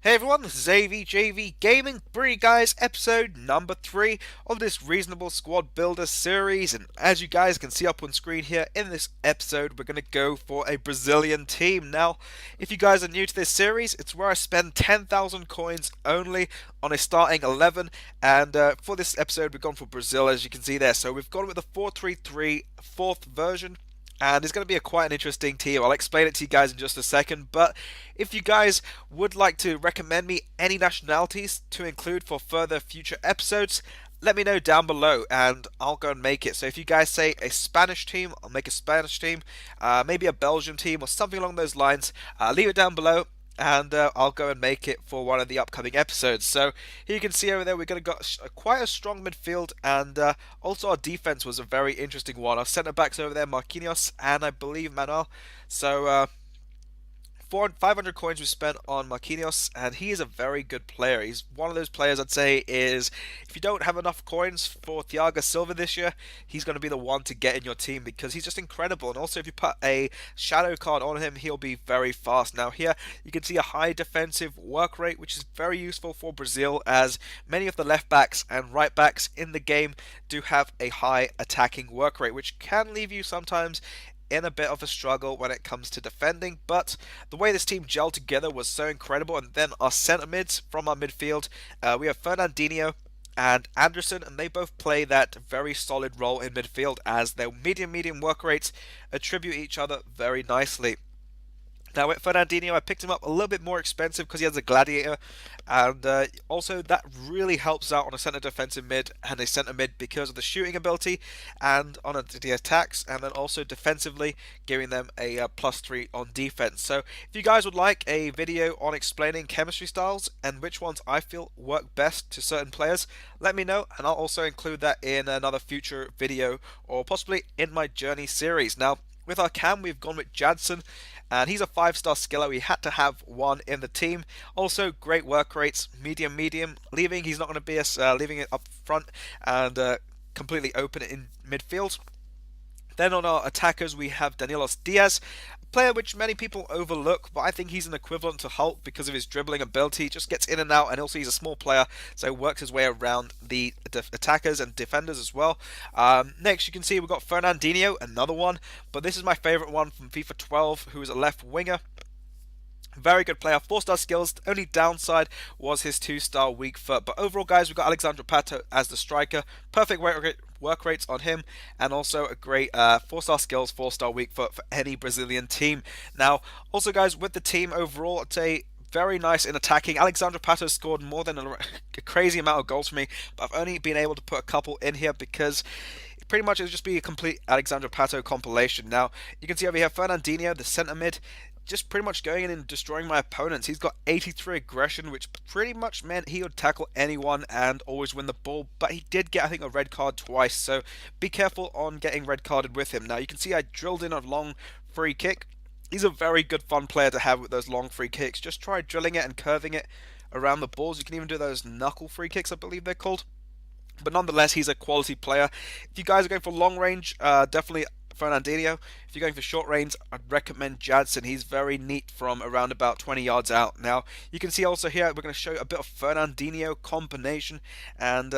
Hey everyone, this is AVJVGaming, bringing you guys episode number 3 of this Reasonable Squad Builder series. And as you guys can see up on screen here, in this episode we're going to go for a Brazilian team. Now, if you guys are new to this series, it's where I spend 10,000 coins only on a starting 11. And for this episode we've gone for Brazil, as you can see there. So we've gone with the 4-3-3 fourth version. And it's going to be quite an interesting team. I'll explain it to you guys in just a second. But if you guys would like to recommend me any nationalities to include for further future episodes, let me know down below and I'll go and make it. So if you guys say a Spanish team, I'll make a Spanish team. Maybe a Belgian team or something along those lines. Leave it down below and I'll go and make it for one of the upcoming episodes. So here you can see over there we're going to got quite a strong midfield, and also our defense was a very interesting one. Our centre backs over there, Marquinhos and I believe Manuel. So 500 coins we spent on Marquinhos, and he is a very good player. He's one of those players I'd say is, if you don't have enough coins for Thiago Silva this year, he's going to be the one to get in your team because he's just incredible. And also if you put a shadow card on him, he'll be very fast. Now here you can see a high defensive work rate, which is very useful for Brazil, as many of the left backs and right backs in the game do have a high attacking work rate, which can leave you sometimes in a bit of a struggle when it comes to defending. But the way this team gelled together was so incredible. And then our centre mids from our midfield, we have Fernandinho and Anderson, and they both play that very solid role in midfield, as their medium work rates attribute each other very nicely. Now with Fernandinho, I picked him up a little bit more expensive because he has a gladiator, and also that really helps out on a centre defensive mid and a centre mid because of the shooting ability and on the attacks, and then also defensively giving them a +3 on defense. So if you guys would like a video on explaining chemistry styles and which ones I feel work best to certain players, let me know, and I'll also include that in another future video or possibly in my journey series. Now with our cam, we've gone with Jadson, and he's a 5-star skiller. We had to have one in the team. Also, great work rates, medium. Leaving, he's not going to be us leaving it up front and completely open in midfield. Then on our attackers, we have Danilos Diaz, a player which many people overlook, but I think he's an equivalent to Hulk because of his dribbling ability. He just gets in and out, and also he's a small player, so works his way around the attackers and defenders as well. Next, you can see we've got Fernandinho, another one, but this is my favourite one from FIFA 12, who is a left winger. Very good player, 4-star skills. The only downside was his 2-star weak foot. But overall, guys, we've got Alexandre Pato as the striker. Perfect work rates on him, and also a great 4-star skills, 4-star weak foot for any Brazilian team. Now, also, guys, with the team overall, I'd say very nice in attacking. Alexandre Pato scored more than a crazy amount of goals for me, but I've only been able to put a couple in here because pretty much it'll just be a complete Alexandre Pato compilation. Now, you can see over here Fernandinho, the centre mid, just pretty much going in and destroying my opponents. He's got 83 aggression, which pretty much meant he would tackle anyone and always win the ball. But he did get, I think, a red card twice, so be careful on getting red carded with him. Now, you can see I drilled in a long free kick. He's a very good fun player to have with those long free kicks. Just try drilling it and curving it around the balls. You can even do those knuckle free kicks, I believe they're called. But nonetheless, he's a quality player. If you guys are going for long range, definitely Fernandinho. If you're going for short range, I'd recommend Jadson. He's very neat from around about 20 yards out. Now, you can see also here, we're going to show a bit of Fernandinho combination, and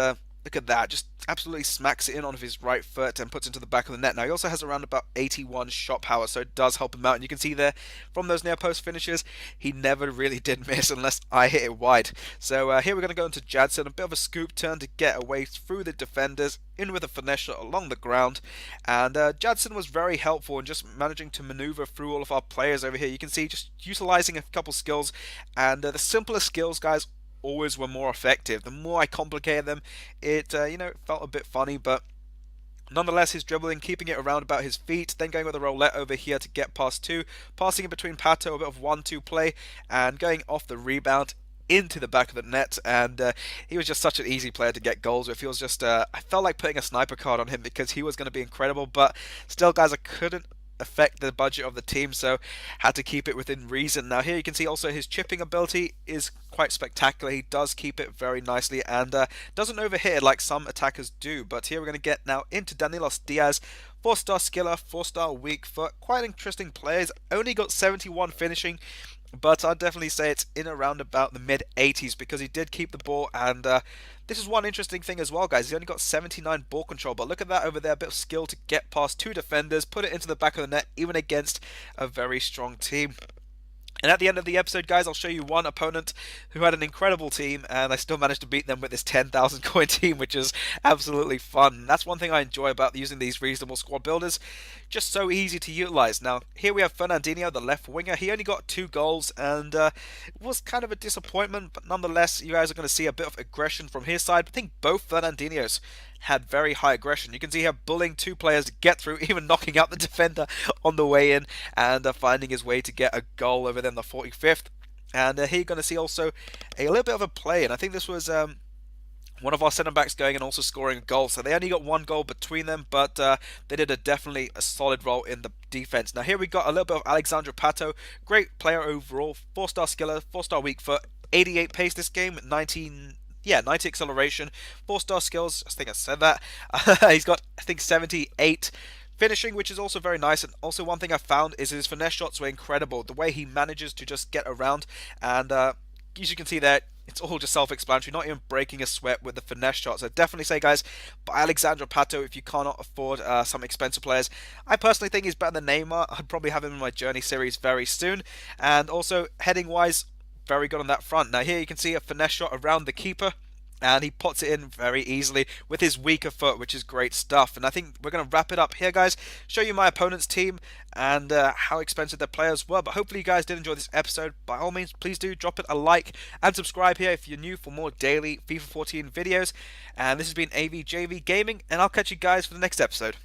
look at that, just absolutely smacks it in on his right foot and puts it into the back of the net. Now, he also has around about 81 shot power, so it does help him out. And you can see there, from those near post finishes, he never really did miss unless I hit it wide. So here we're going to go into Jadson, a bit of a scoop turn to get away through the defenders, in with a finesse along the ground. And Jadson was very helpful in just managing to maneuver through all of our players over here. You can see just utilizing a couple skills, and the simpler skills, guys, always were more effective. The more I complicated them, it felt a bit funny, but nonetheless, his dribbling, keeping it around about his feet, then going with a roulette over here to get past two, passing in between Pato, a bit of 1-2 play, and going off the rebound into the back of the net. And he was just such an easy player to get goals with. He was just, I felt like putting a sniper card on him because he was going to be incredible, but still, guys, I couldn't affect the budget of the team, so had to keep it within reason. Now here you can see also his chipping ability is quite spectacular. He does keep it very nicely and doesn't overhit it like some attackers do. But here we're going to get now into Danilos Diaz, 4-star skiller, 4-star weak foot, quite interesting players. Only got 71 finishing, but I'd definitely say it's in around about the mid 80s because he did keep the ball. And this is one interesting thing as well, guys. He only got 79 ball control, but look at that over there, a bit of skill to get past two defenders, put it into the back of the net, even against a very strong team. And at the end of the episode, guys, I'll show you one opponent who had an incredible team, and I still managed to beat them with this 10,000 coin team, which is absolutely fun. That's one thing I enjoy about using these reasonable squad builders. Just so easy to utilize. Now, here we have Fernandinho, the left winger. He only got 2 goals, and it was kind of a disappointment, but nonetheless, you guys are going to see a bit of aggression from his side. I think both Fernandinhos had very high aggression. You can see here bullying 2 players to get through, even knocking out the defender on the way in, and finding his way to get a goal over there in the 45th. And here you're going to see also a little bit of a play, and I think this was one of our centre backs going and also scoring a goal. So they only got 1 goal between them, but they did definitely a solid role in the defense. Now here we got a little bit of Alexandre Pato, great player overall, 4-star skiller, 4-star weak foot, 88 pace this game, 90 acceleration, 4-star skills, I think I said that. He's got, I think, 78 finishing, which is also very nice. And also one thing I found is his finesse shots were incredible. The way he manages to just get around, and as you can see there, it's all just self-explanatory, not even breaking a sweat with the finesse shots. So definitely say, guys, buy Alexandre Pato if you cannot afford some expensive players. I personally think he's better than Neymar. I'd probably have him in my Journey series very soon. And also, heading-wise, very good on that front. Now here you can see a finesse shot around the keeper, and he pots it in very easily with his weaker foot, which is great stuff. And I think we're going to wrap it up here, guys. Show you my opponent's team and how expensive their players were. But hopefully you guys did enjoy this episode. By all means, please do drop it a like and subscribe here if you're new for more daily FIFA 14 videos. And this has been AVJV Gaming, and I'll catch you guys for the next episode.